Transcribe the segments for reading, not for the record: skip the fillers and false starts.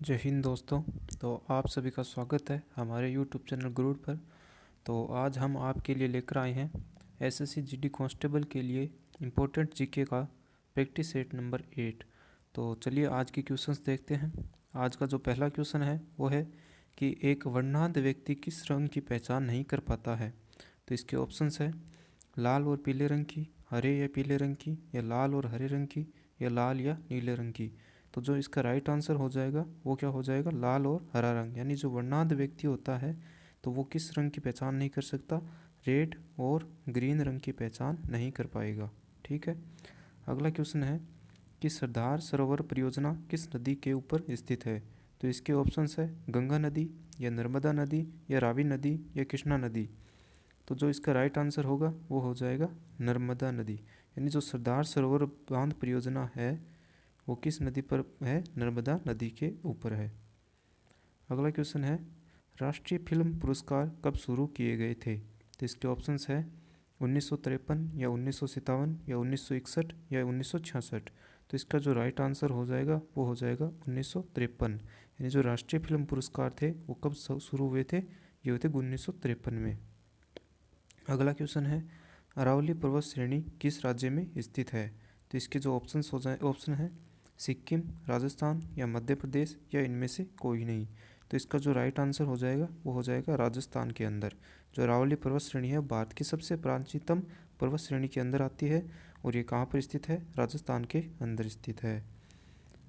जय हिंद दोस्तों। तो आप सभी का स्वागत है हमारे यूट्यूब चैनल गुरुड़ पर। तो आज हम आपके लिए लेकर आए हैं एसएससी जीडी कांस्टेबल के लिए इम्पोर्टेंट जीके का प्रैक्टिस सेट नंबर 8। तो चलिए आज के क्वेश्चंस देखते हैं। आज का जो पहला क्वेश्चन है वो है कि एक वर्णांध व्यक्ति किस रंग की पहचान नहीं कर पाता है। तो इसके ऑप्शंस है लाल और पीले रंग की, हरे या पीले रंग की, या लाल और हरे रंग की, या लाल या नीले रंग की। तो जो इसका राइट आंसर हो जाएगा वो क्या हो जाएगा, लाल और हरा रंग। यानी जो वर्णांध व्यक्ति होता है तो वो किस रंग की पहचान नहीं कर सकता, रेड और ग्रीन रंग की पहचान नहीं कर पाएगा। ठीक है। अगला क्वेश्चन है कि सरदार सरोवर परियोजना किस नदी के ऊपर स्थित है। तो इसके ऑप्शंस है गंगा नदी, या नर्मदा नदी, या रावी नदी, या कृष्णा नदी। तो जो इसका राइट आंसर होगा वो हो जाएगा नर्मदा नदी। यानी जो सरदार सरोवर बांध परियोजना है वो किस नदी पर है, नर्मदा नदी के ऊपर है। अगला क्वेश्चन है राष्ट्रीय फिल्म पुरस्कार कब शुरू किए गए थे। तो इसके ऑप्शंस है 1953, या 1957, या 1961, या 1966। तो इसका जो राइट आंसर हो जाएगा वो हो जाएगा 1953। यानी जो राष्ट्रीय फिल्म पुरस्कार थे वो कब शुरू हुए थे, ये हुए थे 1953 में। अगला क्वेश्चन है अरावली पर्वत श्रेणी किस राज्य में स्थित है। तो इसके जो ऑप्शंस हो जाए ऑप्शन है सिक्किम, राजस्थान, या मध्य प्रदेश, या इनमें से कोई नहीं। तो इसका जो राइट आंसर हो जाएगा वो हो जाएगा राजस्थान के अंदर। जो अरावली पर्वत श्रेणी है भारत की सबसे प्राचीनतम पर्वत श्रेणी के अंदर आती है और ये कहाँ पर स्थित है, राजस्थान के अंदर स्थित है।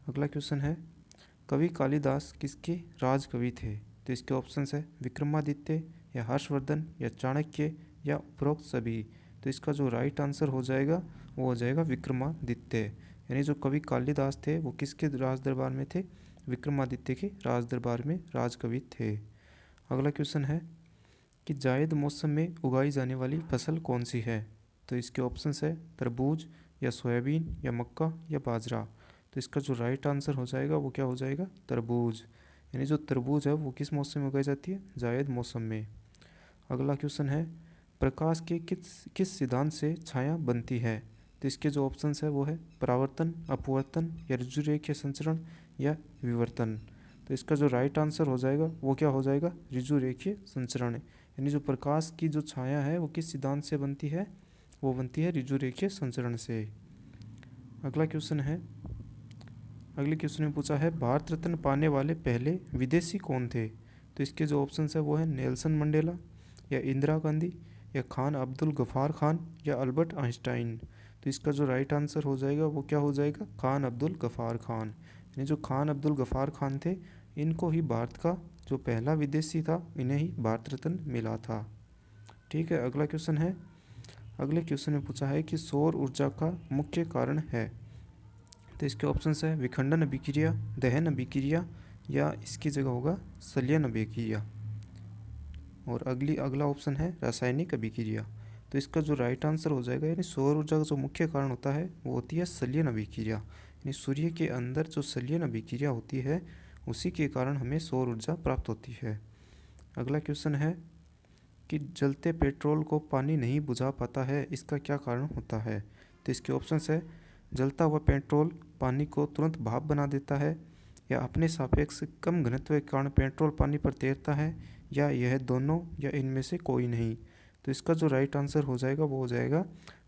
अगला क्वेश्चन है कवि कालिदास किसके राजकवि थे। तो इसके ऑप्शंस है विक्रमादित्य, या हर्षवर्धन, या चाणक्य, या उपरोक्त सभी। तो इसका जो राइट आंसर हो जाएगा वो हो जाएगा विक्रमादित्य। यानी जो कवि कालिदास थे वो किसके राज दरबार में थे, विक्रमादित्य के राज दरबार में राजकवि थे। अगला क्वेश्चन है कि जायद मौसम में उगाई जाने वाली फसल कौन सी है। तो इसके ऑप्शंस है तरबूज, या सोयाबीन, या मक्का, या बाजरा। तो इसका जो राइट आंसर हो जाएगा वो क्या हो जाएगा, तरबूज। यानी जो तरबूज है वो किस मौसम में उगाई जाती है, जायद मौसम में। अगला क्वेश्चन है प्रकाश के किस सिद्धांत से छाया बनती है। तो इसके जो ऑप्शंस है वो है परावर्तन, अपवर्तन, या ऋजुरेखीय संचरण, या विवर्तन। तो इसका जो राइट आंसर हो जाएगा वो क्या हो जाएगा, ऋजुरेखीय संचरण। यानी जो प्रकाश की जो छाया है वो किस सिद्धांत से बनती है, वो बनती है ऋजुरेखीय संचरण से। अगला क्वेश्चन है अगले क्वेश्चन में पूछा है भारत रत्न पाने वाले पहले विदेशी कौन थे। तो इसके जो ऑप्शंस है वो है नेल्सन मंडेला, या इंदिरा गांधी, या खान अब्दुल गफ़ार खान, या अल्बर्ट आइंस्टाइन। तो इसका जो राइट आंसर हो जाएगा वो क्या हो जाएगा, खान अब्दुल गफ़ार खान। यानी जो खान अब्दुल गफ़ार खान थे इनको ही भारत का जो पहला विदेशी था इन्हें ही भारत रत्न मिला था। ठीक है। अगले क्वेश्चन में पूछा है कि सौर ऊर्जा का मुख्य कारण है। तो इसके ऑप्शंस है विखंडन अभिक्रिया, दहन अभिक्रिया, या इसकी जगह होगा संलयन अभिक्रिया। और अगला ऑप्शन है रासायनिक अभिक्रिया। तो इसका जो राइट आंसर हो जाएगा यानी सौर ऊर्जा का जो मुख्य कारण होता है वो होती है संलयन अभिक्रिया। यानी सूर्य के अंदर जो संलयन अभिक्रिया होती है उसी के कारण हमें सौर ऊर्जा प्राप्त होती है। अगला क्वेश्चन है कि जलते पेट्रोल को पानी नहीं बुझा पाता है, इसका क्या कारण होता है। तो इसके ऑप्शंस है जलता हुआ पेट्रोल पानी को तुरंत भाप बना देता है, या अपने सापेक्ष कम घनत्व के कारण पेट्रोल पानी पर तैरता है, या यह दोनों, या इनमें से कोई नहीं। तो इसका जो राइट आंसर हो जाएगा वो हो जाएगा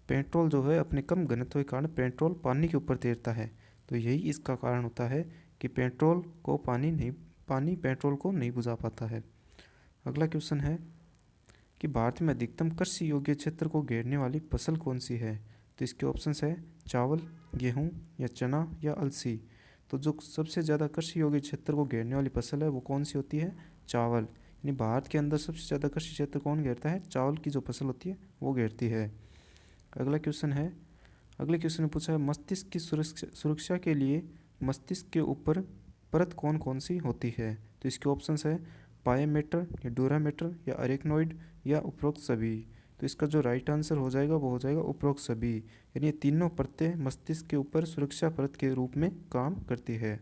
पेट्रोल जो है अपने कम घनत्व के कारण पेट्रोल पानी के ऊपर तैरता है। तो यही इसका कारण होता है कि पानी पेट्रोल को नहीं बुझा पाता है। अगला क्वेश्चन है कि भारत में अधिकतम कृषि योग्य क्षेत्र को घेरने वाली फसल कौन सी है। तो इसके ऑप्शंस है चावल, गेहूँ, या चना, या अलसी। तो जो सबसे ज़्यादा कृषि योग्य क्षेत्र को घेरने वाली फसल है वो कौन सी होती है, चावल। यानी भारत के अंदर सबसे ज़्यादा कृषि क्षेत्र कौन घेरता है, चावल की जो फसल होती है वो घेरती है। अगले क्वेश्चन में पूछा है मस्तिष्क की सुरक्षा के लिए मस्तिष्क के ऊपर परत कौन कौन सी होती है। तो इसके ऑप्शंस है पायमेटर, या डूरामेटर, या अरेक्नोइड, या उपरोक्त सभी। तो इसका जो राइट आंसर हो जाएगा वो हो जाएगा उपरोक्त सभी। यानी ये तीनों परतें मस्तिष्क के ऊपर सुरक्षा परत के रूप में काम करती है।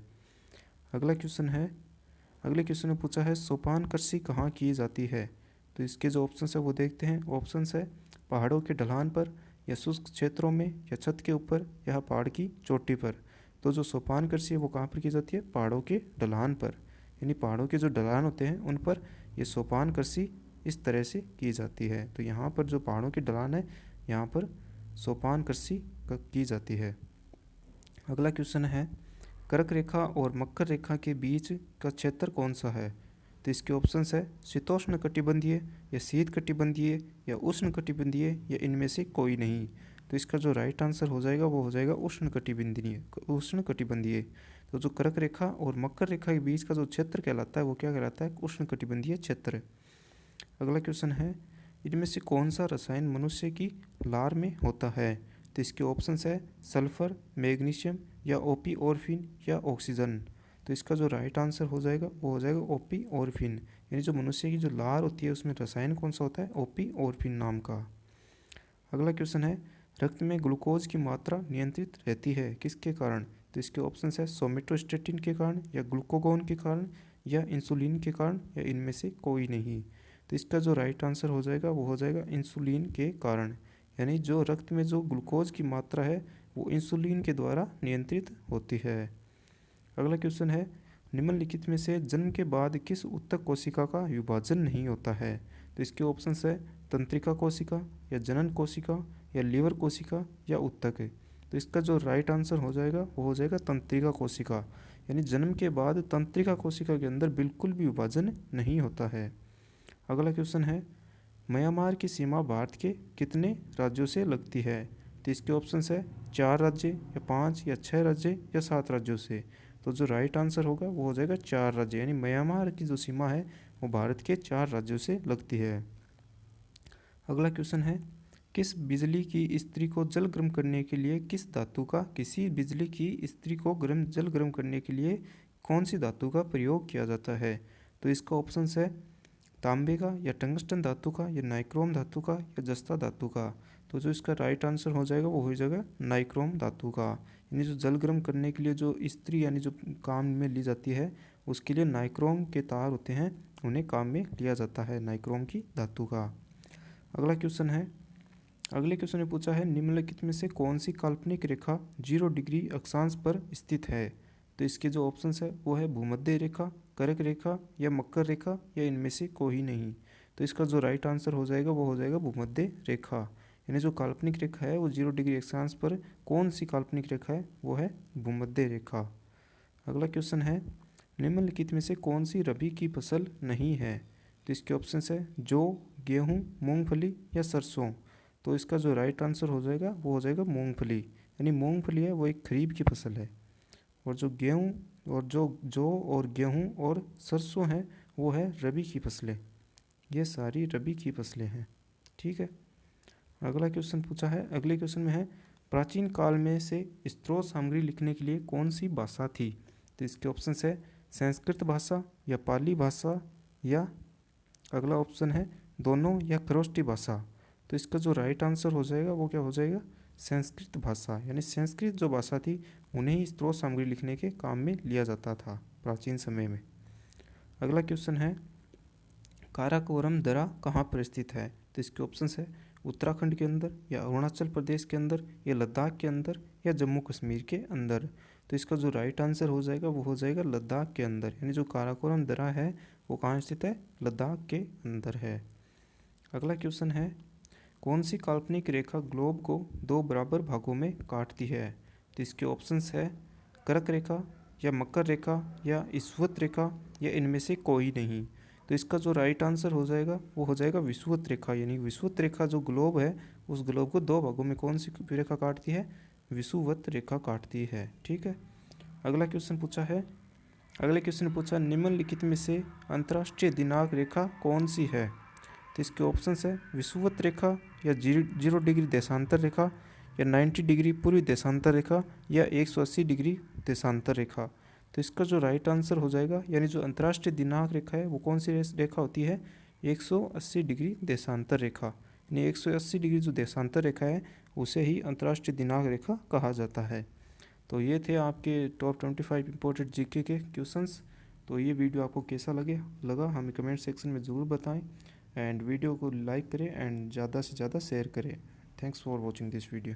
अगले क्वेश्चन में पूछा है सोपान कृषि कहाँ की जाती है। तो इसके जो ऑप्शंस है वो देखते हैं। ऑप्शंस है पहाड़ों के ढलान पर, या शुष्क क्षेत्रों में, या छत के ऊपर, या पहाड़ की चोटी पर। तो जो सोपान कृषि है वो कहाँ पर की जाती है, पहाड़ों के ढलान पर, यानी पहाड़ों के जो ढलान होते हैं उन पर ये सोपान कृषि इस तरह से की जाती है। तो यहाँ पर जो पहाड़ों के ढलान है यहाँ पर सोपान कृषि की जाती है। अगला क्वेश्चन है, कर्क रेखा और मकर रेखा के बीच का क्षेत्र कौन सा है? तो इसके ऑप्शंस है शीतोष्ण कटिबंधीय या शीत कटिबंधीय या उष्ण कटिबंधीय या इनमें से कोई नहीं। तो इसका जो राइट आंसर हो जाएगा वो हो जाएगा उष्ण कटिबंधीय। तो जो कर्क रेखा और मकर रेखा के बीच का जो क्षेत्र कहलाता है वो क्या कहलाता है, उष्ण कटिबंधीय क्षेत्र। अगला क्वेश्चन है, इनमें से कौन सा रसायन मनुष्य की लार में होता है? तो इसके ऑप्शंस है सल्फर, मैग्नीशियम या ओपीओरफिन या ऑक्सीजन। तो इसका जो राइट आंसर हो जाएगा वो हो जाएगा ओपीओरफिन, यानी जो मनुष्य की जो लार होती है उसमें रसायन कौन सा होता है, ओपीओरफिन नाम का। अगला क्वेश्चन है, रक्त में ग्लूकोज की मात्रा नियंत्रित रहती है किसके कारण? तो इसके ऑप्शंस है सोमेटोस्टेटिन के कारण या ग्लूकागोन के कारण या इंसुलिन के कारण या इनमें से कोई नहीं। तो इसका जो राइट आंसर हो जाएगा वो हो जाएगा इंसुलिन के कारण, यानी जो रक्त में जो ग्लूकोज की मात्रा है वो इंसुलिन के द्वारा नियंत्रित होती है। अगला क्वेश्चन है, निम्नलिखित में से जन्म के बाद किस ऊतक कोशिका का विभाजन नहीं होता है? तो इसके ऑप्शंस है तंत्रिका कोशिका या जनन कोशिका या लीवर कोशिका या ऊतक है। तो इसका जो राइट आंसर हो जाएगा वो हो जाएगा तंत्रिका कोशिका, यानी जन्म के बाद तंत्रिका कोशिका के अंदर बिल्कुल भी विभाजन नहीं होता है। अगला क्वेश्चन है, म्यांमार की सीमा भारत के कितने राज्यों से लगती है? तो इसके ऑप्शंस है 4 राज्य या 5 या 6 राज्य या 7 राज्यों से। तो जो राइट आंसर होगा वो हो जाएगा 4 राज्य, यानी म्यांमार की जो सीमा है वो भारत के 4 राज्यों से लगती है। अगला क्वेश्चन है, किसी बिजली की इस्त्री को जल गर्म करने के लिए जल गर्म करने के लिए कौन सी धातु का प्रयोग किया जाता है? तो इसका ऑप्शंस है तांबे का या टंगस्टन धातु का या नाइक्रोम धातु का या जस्ता धातु का। तो जो इसका राइट आंसर हो जाएगा वो हो जाएगा नाइक्रोम धातु का, यानी जो जल गर्म करने के लिए जो इस्त्री यानी जो काम में ली जाती है उसके लिए नाइक्रोम के तार होते हैं उन्हें काम में लिया जाता है, नाइक्रोम की धातु का। अगले क्वेश्चन में पूछा है, निम्नलिखित में से कौन सी काल्पनिक रेखा 0 डिग्री अक्षांश पर स्थित है? तो इसके जो ऑप्शंस है वो है भूमध्य रेखा, कर्क रेखा या मकर रेखा या इनमें से कोई नहीं। तो इसका जो राइट आंसर हो जाएगा वो हो जाएगा भूमध्य रेखा, यानी जो काल्पनिक रेखा है वो 0 डिग्री अक्षांश पर कौन सी काल्पनिक रेखा है वो है भूमध्य रेखा। अगला क्वेश्चन है, निम्नलिखित में से कौन सी रबी की फसल नहीं है? तो इसके ऑप्शंस है जौ, गेहूँ, मूंगफली या सरसों। तो इसका जो राइट आंसर हो जाएगा वो हो जाएगा मूंगफली, यानी मूंगफली है वो एक खरीफ की फसल है, और जो गेहूँ और जौ और गेहूँ और सरसों है वो है रबी की फसलें। ये सारी रबी की फसलें हैं, ठीक है। अगला क्वेश्चन पूछा है, अगले क्वेश्चन में है, प्राचीन काल में से स्रोत सामग्री लिखने के लिए कौन सी भाषा थी? तो इसके ऑप्शंस है संस्कृत भाषा या पाली भाषा या अगला ऑप्शन है दोनों या खरोष्टी भाषा। तो इसका जो राइट आंसर हो जाएगा वो क्या हो जाएगा, संस्कृत भाषा, यानी संस्कृत जो भाषा थी उन्हें ही स्रोत सामग्री लिखने के काम में लिया जाता था प्राचीन समय में। अगला क्वेश्चन है, काराकोरम दर्रा कहाँ पर स्थित है? तो इसके ऑप्शंस है उत्तराखंड के अंदर या अरुणाचल प्रदेश के अंदर या लद्दाख के अंदर या जम्मू कश्मीर के अंदर। तो इसका जो राइट आंसर हो जाएगा वो हो जाएगा लद्दाख के अंदर, यानी जो काराकोरम दर्रा है वो कहाँ स्थित है, लद्दाख के अंदर है। अगला क्वेश्चन है, कौन सी काल्पनिक रेखा ग्लोब को 2 बराबर भागों में काटती है? तो इसके ऑप्शंस है कर्क रेखा या मकर रेखा या ईश्वत रेखा या इनमें से कोई नहीं। तो इसका जो राइट आंसर हो जाएगा वो हो जाएगा विषुवत रेखा, यानी विषुवत रेखा जो ग्लोब है उस ग्लोब को 2 भागों में कौन सी रेखा काटती है, विषुवत रेखा काटती है, ठीक है। अगले क्वेश्चन पूछा, निम्नलिखित में से अंतर्राष्ट्रीय दिनांक रेखा कौन सी है? तो इसके ऑप्शंस है विषुवत रेखा या 0 डिग्री देशांतर रेखा या 90 डिग्री पूर्वी देशांतर रेखा या 180 डिग्री देशांतर रेखा। तो इसका जो राइट आंसर हो जाएगा, यानी जो अंतर्राष्ट्रीय दिनांक रेखा है वो कौन सी रेखा होती है, 180 डिग्री देशांतर रेखा, यानी 180 डिग्री जो देशांतर रेखा है उसे ही अंतर्राष्ट्रीय दिनांक रेखा कहा जाता है। तो ये थे आपके टॉप 25 इंपॉर्टेंट जीके के क्वेश्चंस। तो ये वीडियो आपको कैसा लगा हमें कमेंट सेक्शन में ज़रूर बताएं, एंड वीडियो को लाइक करें एंड ज़्यादा से ज़्यादा शेयर करें। Thanks for watching this video.